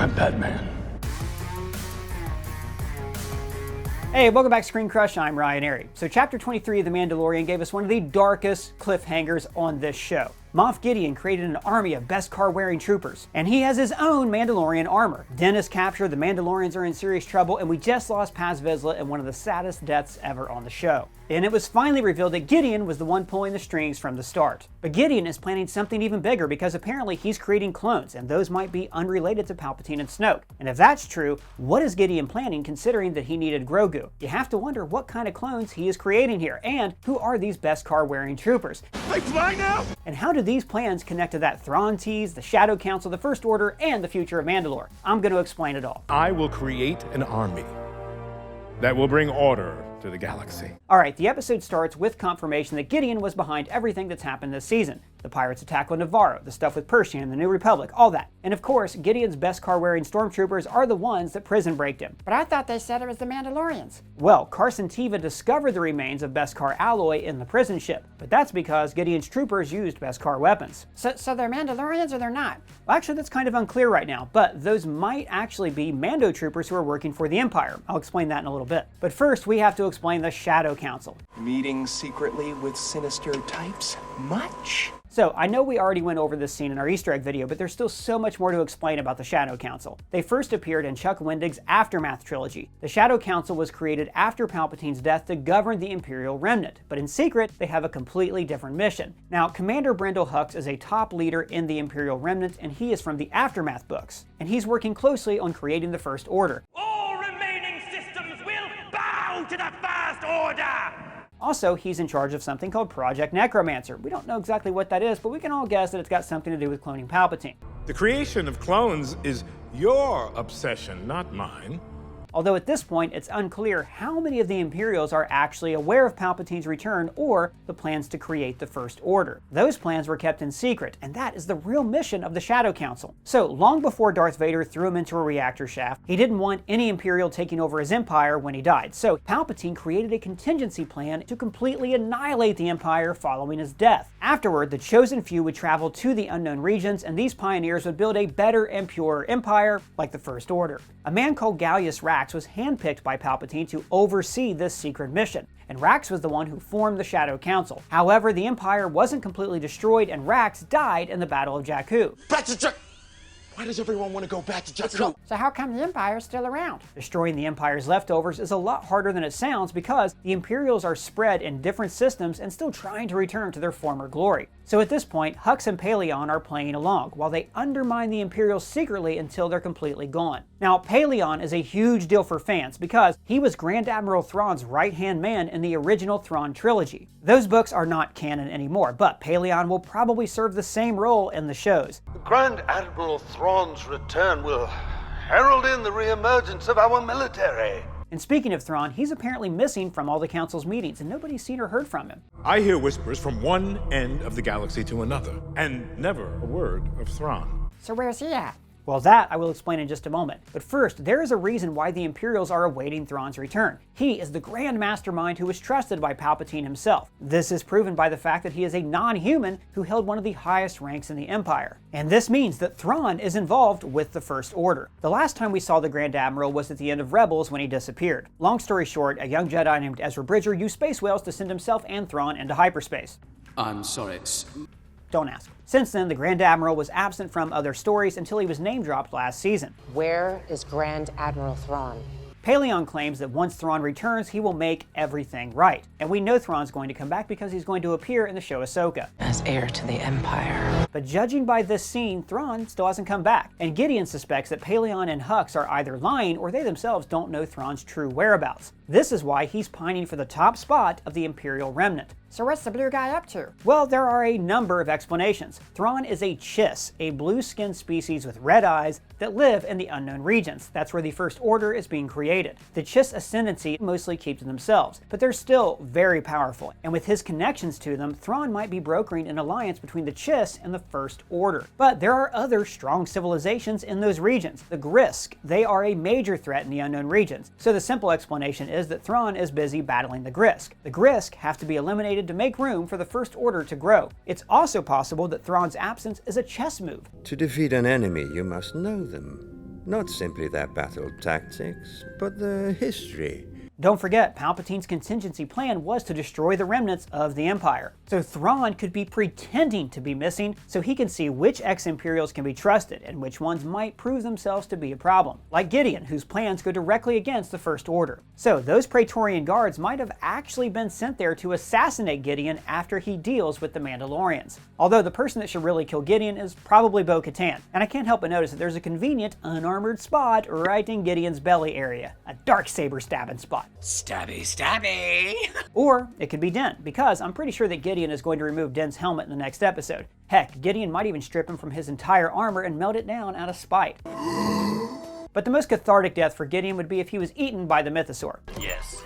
I'm Batman. Hey, welcome back to ScreenCrush, I'm Ryan Airy. So Chapter 23 of The Mandalorian gave us one of the darkest cliffhangers on this show. Moff Gideon created an army of beskar-wearing troopers, and he has his own Mandalorian armor. Den is captured, the Mandalorians are in serious trouble, and we just lost Paz Vizsla in one of the saddest deaths ever on the show. And it was finally revealed that Gideon was the one pulling the strings from the start. But Gideon is planning something even bigger because apparently he's creating clones, and those might be unrelated to Palpatine and Snoke. And if that's true, what is Gideon planning considering that he needed Grogu? You have to wonder what kind of clones he is creating here, and who are these beskar-wearing troopers? They fly now? And how do these plans connect to that Thrawn tease, the Shadow Council, the First Order, and the future of Mandalore? I'm going to explain it all. I will create an army that will bring order to the galaxy. Alright, the episode starts with confirmation that Gideon was behind everything that's happened this season. The pirates' attack on Navarro, the stuff with Pershing and the New Republic, all that. And of course, Gideon's beskar-wearing stormtroopers are the ones that prison breaked him. But I thought they said it was the Mandalorians. Well, Carson Teva discovered the remains of beskar alloy in the prison ship, but that's because Gideon's troopers used beskar weapons. So they're Mandalorians or they're not? Well, actually, that's kind of unclear right now, but those might actually be Mando troopers who are working for the Empire. I'll explain that in a little bit. But first, we have to explain the Shadow Council. Meeting secretly with sinister types? Much? So, I know we already went over this scene in our Easter egg video, but there's still so much more to explain about the Shadow Council. They first appeared in Chuck Wendig's Aftermath trilogy. The Shadow Council was created after Palpatine's death to govern the Imperial Remnant, but in secret, they have a completely different mission. Now, Commander Brendol Hux is a top leader in the Imperial Remnant, and he is from the Aftermath books, and he's working closely on creating the First Order. All remaining systems will bow to the First Order! Also, he's in charge of something called Project Necromancer. We don't know exactly what that is, but we can all guess that it's got something to do with cloning Palpatine. The creation of clones is your obsession, not mine. Although at this point, it's unclear how many of the Imperials are actually aware of Palpatine's return or the plans to create the First Order. Those plans were kept in secret, and that is the real mission of the Shadow Council. So, long before Darth Vader threw him into a reactor shaft, he didn't want any Imperial taking over his empire when he died. So, Palpatine created a contingency plan to completely annihilate the Empire following his death. Afterward, the chosen few would travel to the unknown regions, and these pioneers would build a better and purer empire, like the First Order. A man called Gallius Rax was handpicked by Palpatine to oversee this secret mission, and Rax was the one who formed the Shadow Council. However, the Empire wasn't completely destroyed, and Rax died in the Battle of Jakku. Back to Jakku! Why does everyone want to go back to Jakku? So how come the Empire's still around? Destroying the Empire's leftovers is a lot harder than it sounds because the Imperials are spread in different systems and still trying to return to their former glory. So at this point, Hux and Paleon are playing along, while they undermine the Imperials secretly until they're completely gone. Now, Paleon is a huge deal for fans because he was Grand Admiral Thrawn's right-hand man in the original Thrawn trilogy. Those books are not canon anymore, but Paleon will probably serve the same role in the shows. Grand Admiral Thrawn's return will herald in the re-emergence of our military. And speaking of Thrawn, he's apparently missing from all the Council's meetings, and nobody's seen or heard from him. I hear whispers from one end of the galaxy to another, and never a word of Thrawn. So where's he at? Well, that I will explain in just a moment. But first, there is a reason why the Imperials are awaiting Thrawn's return. He is the grand mastermind who was trusted by Palpatine himself. This is proven by the fact that he is a non-human who held one of the highest ranks in the Empire. And this means that Thrawn is involved with the First Order. The last time we saw the Grand Admiral was at the end of Rebels when he disappeared. Long story short, a young Jedi named Ezra Bridger used space whales to send himself and Thrawn into hyperspace. I'm sorry, Don't ask. Since then, the Grand Admiral was absent from other stories until he was name-dropped last season. Where is Grand Admiral Thrawn? Paleon claims that once Thrawn returns, he will make everything right. And we know Thrawn's going to come back because he's going to appear in the show Ahsoka. As heir to the Empire. But judging by this scene, Thrawn still hasn't come back. And Gideon suspects that Paleon and Hux are either lying or they themselves don't know Thrawn's true whereabouts. This is why he's pining for the top spot of the Imperial Remnant. So what's the blue guy up to? Well, there are a number of explanations. Thrawn is a chiss, a blue-skinned species with red eyes that live in the unknown regions. That's where the First Order is being created. The chiss ascendancy mostly keep to themselves, but they're still very powerful. And with his connections to them, Thrawn might be brokering an alliance between the chiss and the First Order. But there are other strong civilizations in those regions. The Grisk, they are a major threat in the unknown regions. So the simple explanation is that Thrawn is busy battling the Grisk. The Grisk have to be eliminated to make room for the First Order to grow. It's also possible that Thrawn's absence is a chess move. To defeat an enemy, you must know them. Not simply their battle tactics, but the history. Don't forget, Palpatine's contingency plan was to destroy the remnants of the Empire. So Thrawn could be pretending to be missing so he can see which ex-Imperials can be trusted and which ones might prove themselves to be a problem. Like Gideon, whose plans go directly against the First Order. So those Praetorian guards might have actually been sent there to assassinate Gideon after he deals with the Mandalorians. Although the person that should really kill Gideon is probably Bo-Katan. And I can't help but notice that there's a convenient, unarmored spot right in Gideon's belly area. A darksaber stabbing spot. Stabby, stabby! Or it could be Din, because I'm pretty sure that Gideon is going to remove Din's helmet in the next episode. Heck, Gideon might even strip him from his entire armor and melt it down out of spite. But the most cathartic death for Gideon would be if he was eaten by the Mythosaur. Yes,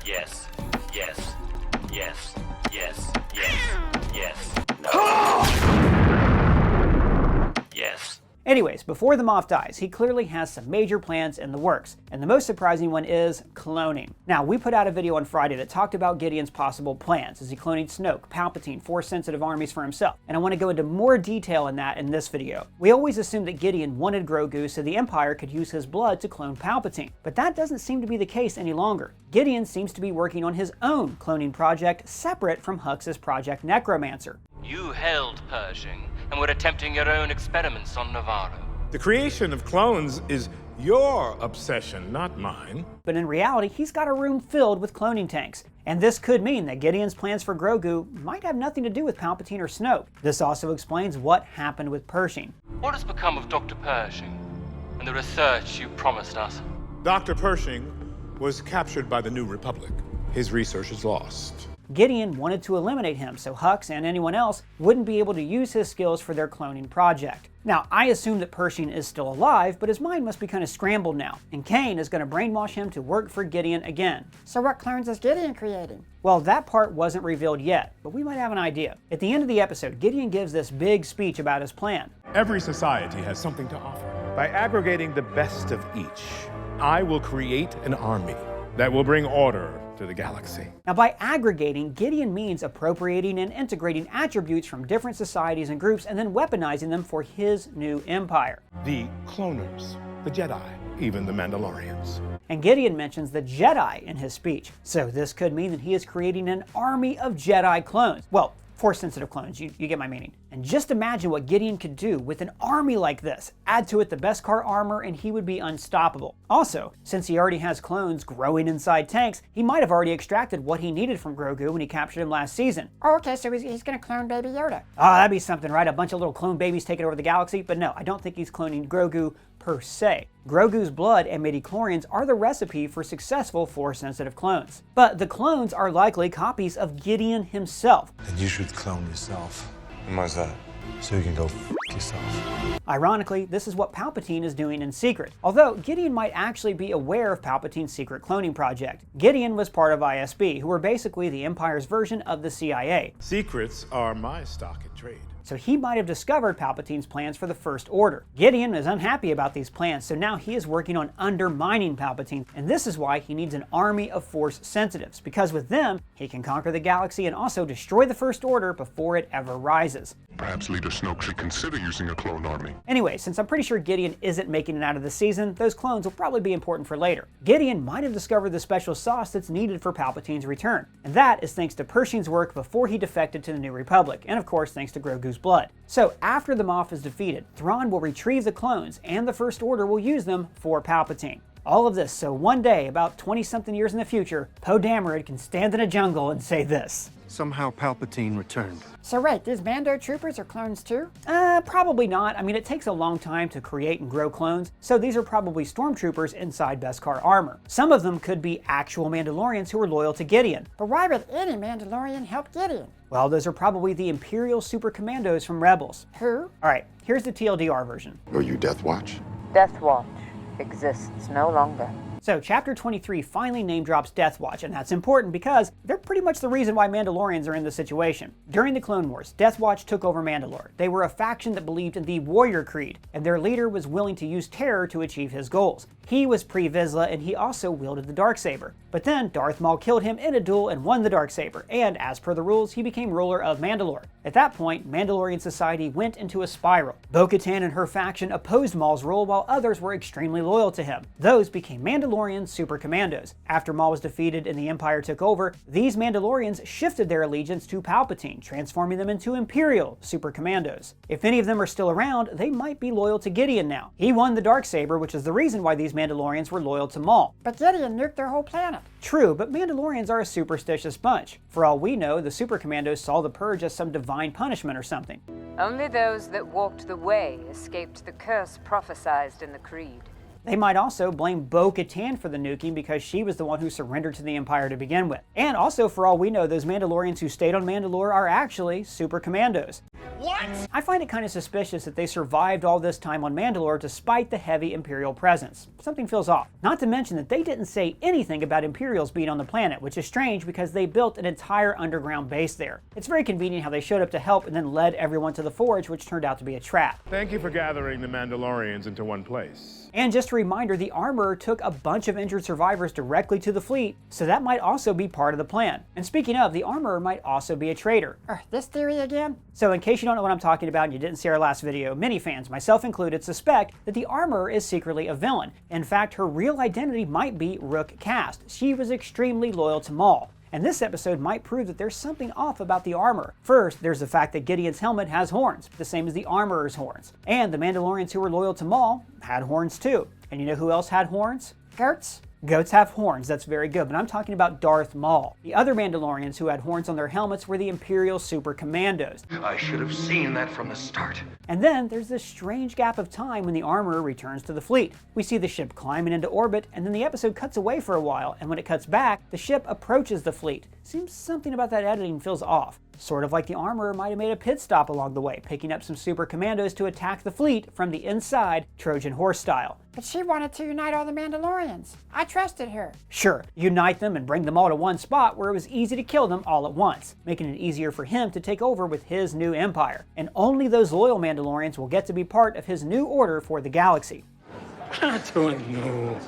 yes, yes, yes, yes, yes, yes, no. Yes. Anyways, before the Moff dies, he clearly has some major plans in the works, and the most surprising one is cloning. Now, we put out a video on Friday that talked about Gideon's possible plans. Is he cloning Snoke, Palpatine, Force-sensitive armies for himself? And I want to go into more detail in that in this video. We always assumed that Gideon wanted Grogu so the Empire could use his blood to clone Palpatine, but that doesn't seem to be the case any longer. Gideon seems to be working on his own cloning project separate from Hux's Project Necromancer. You held Pershing and were attempting your own experiments on Navarro. The creation of clones is your obsession, not mine. But in reality, he's got a room filled with cloning tanks. And this could mean that Gideon's plans for Grogu might have nothing to do with Palpatine or Snoke. This also explains what happened with Pershing. What has become of Dr. Pershing and the research you promised us? Dr. Pershing was captured by the New Republic. His research is lost. Gideon wanted to eliminate him so Hux and anyone else wouldn't be able to use his skills for their cloning project. Now, I assume that Pershing is still alive, but his mind must be kind of scrambled now, and Kane is going to brainwash him to work for Gideon again. So what clones is Gideon creating? Well, that part wasn't revealed yet, but we might have an idea. At the end of the episode, Gideon gives this big speech about his plan. Every society has something to offer. By aggregating the best of each, I will create an army that will bring order to the galaxy. Now, by aggregating, Gideon means appropriating and integrating attributes from different societies and groups and then weaponizing them for his new empire. The cloners, the Jedi, even the Mandalorians. And Gideon mentions the Jedi in his speech. So this could mean that he is creating an army of Jedi clones. Well, Force-sensitive clones, you get my meaning. And just imagine what Gideon could do with an army like this. Add to it the Beskar armor and he would be unstoppable. Also, since he already has clones growing inside tanks, he might have already extracted what he needed from Grogu when he captured him last season. Oh, okay, so he's gonna clone Baby Yoda. Oh, that'd be something, right? A bunch of little clone babies taking over the galaxy. But no, I don't think he's cloning Grogu per se. Grogu's blood and midichlorians are the recipe for successful Force-sensitive clones. But the clones are likely copies of Gideon himself. Then you should clone yourself. And why's that? So you can go f yourself. Ironically, this is what Palpatine is doing in secret. Although Gideon might actually be aware of Palpatine's secret cloning project. Gideon was part of ISB, who were basically the Empire's version of the CIA. Secrets are my stock in trade. So he might have discovered Palpatine's plans for the First Order. Gideon is unhappy about these plans, so now he is working on undermining Palpatine, and this is why he needs an army of Force sensitives, because with them, he can conquer the galaxy and also destroy the First Order before it ever rises. Perhaps Leader Snoke should consider using a clone army. Anyway, since I'm pretty sure Gideon isn't making it out of the season, those clones will probably be important for later. Gideon might have discovered the special sauce that's needed for Palpatine's return, and that is thanks to Pershing's work before he defected to the New Republic, and of course thanks to Grogu's blood. So after the Moff is defeated, Thrawn will retrieve the clones, and the First Order will use them for Palpatine. All of this so one day, about 20-something years in the future, Poe Dameron can stand in a jungle and say this. Somehow Palpatine returned. So wait, these Mando troopers are clones too? Probably not. I mean, it takes a long time to create and grow clones, so these are probably stormtroopers inside Beskar armor. Some of them could be actual Mandalorians who are loyal to Gideon. But why would any Mandalorian help Gideon? Well, those are probably the Imperial Super Commandos from Rebels. Who? Alright, here's the TLDR version. Are you Death Watch? Death Watch exists no longer. So Chapter 23 finally name drops Death Watch, and that's important because they're pretty much the reason why Mandalorians are in this situation. During the Clone Wars, Death Watch took over Mandalore. They were a faction that believed in the warrior creed, and their leader was willing to use terror to achieve his goals. He was Paz Vizsla, and he also wielded the Darksaber. But then Darth Maul killed him in a duel and won the Darksaber, and as per the rules, he became ruler of Mandalore. At that point, Mandalorian society went into a spiral. Bo-Katan and her faction opposed Maul's rule, while others were extremely loyal to him. Those became Mandalorian Super Commandos. After Maul was defeated and the Empire took over, these Mandalorians shifted their allegiance to Palpatine, transforming them into Imperial Super Commandos. If any of them are still around, they might be loyal to Gideon now. He won the Darksaber, which is the reason why these Mandalorians were loyal to Maul. But Gideon nuked their whole planet. True, but Mandalorians are a superstitious bunch. For all we know, the Super Commandos saw the Purge as some divine punishment or something. Only those that walked the way escaped the curse prophesied in the Creed. They might also blame Bo-Katan for the nuking because she was the one who surrendered to the Empire to begin with. And also, for all we know, those Mandalorians who stayed on Mandalore are actually Super Commandos. What? I find it kind of suspicious that they survived all this time on Mandalore despite the heavy Imperial presence. Something feels off. Not to mention that they didn't say anything about Imperials being on the planet, which is strange because they built an entire underground base there. It's very convenient how they showed up to help and then led everyone to the Forge, which turned out to be a trap. Thank you for gathering the Mandalorians into one place. And just a reminder, the Armorer took a bunch of injured survivors directly to the fleet, so that might also be part of the plan. And speaking of, the Armorer might also be a traitor. This theory again? So in case you don't know what I'm talking about and you didn't see our last video, many fans, myself included, suspect that the Armorer is secretly a villain. In fact, her real identity might be Rook Kast. She was extremely loyal to Maul. And this episode might prove that there's something off about the Armorer. First, there's the fact that Gideon's helmet has horns, the same as the Armorer's horns. And the Mandalorians who were loyal to Maul had horns too. And you know who else had horns? Goats? Goats have horns, that's very good, but I'm talking about Darth Maul. The other Mandalorians who had horns on their helmets were the Imperial Super Commandos. I should have seen that from the start. And then there's this strange gap of time when the Armorer returns to the fleet. We see the ship climbing into orbit, and then the episode cuts away for a while, and when it cuts back, the ship approaches the fleet. Seems something about that editing feels off. Sort of like the Armorer might have made a pit stop along the way, picking up some Super Commandos to attack the fleet from the inside, Trojan horse style. But she wanted to unite all the Mandalorians. I trusted her. Sure, unite them and bring them all to one spot where it was easy to kill them all at once, making it easier for him to take over with his new empire. And only those loyal Mandalorians will get to be part of his new order for the galaxy. I don't know.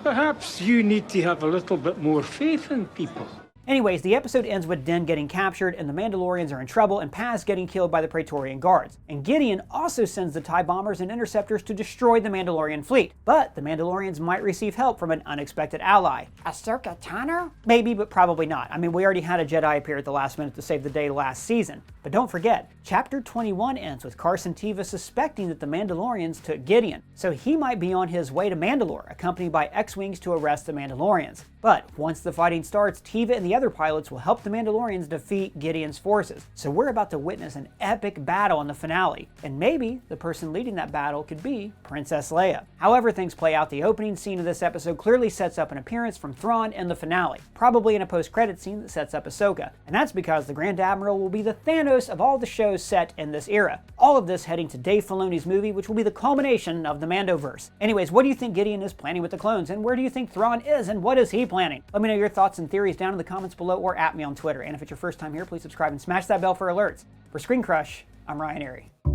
Perhaps you need to have a little bit more faith in people. Anyways, the episode ends with Din getting captured and the Mandalorians are in trouble and Paz getting killed by the Praetorian Guards. And Gideon also sends the TIE bombers and interceptors to destroy the Mandalorian fleet. But the Mandalorians might receive help from an unexpected ally. Ahsoka Tano? Maybe, but probably not. I mean, we already had a Jedi appear at the last minute to save the day last season. But don't forget, Chapter 21 ends with Carson Teva suspecting that the Mandalorians took Gideon. So he might be on his way to Mandalore, accompanied by X-Wings to arrest the Mandalorians. But once the fighting starts, Teva and the other pilots will help the Mandalorians defeat Gideon's forces. So we're about to witness an epic battle in the finale. And maybe the person leading that battle could be Princess Leia. However things play out, the opening scene of this episode clearly sets up an appearance from Thrawn in the finale. Probably in a post-credit scene that sets up Ahsoka. And that's because the Grand Admiral will be the Thanos of all the shows set in this era. All of this heading to Dave Filoni's movie, which will be the culmination of the Mandoverse. Anyways, what do you think Gideon is planning with the clones? And where do you think Thrawn is? And what is he planning? Let me know your thoughts and theories down in the comments below or at me on Twitter. And if it's your first time here, please subscribe and smash that bell for alerts. For ScreenCrush, I'm Ryan Airy.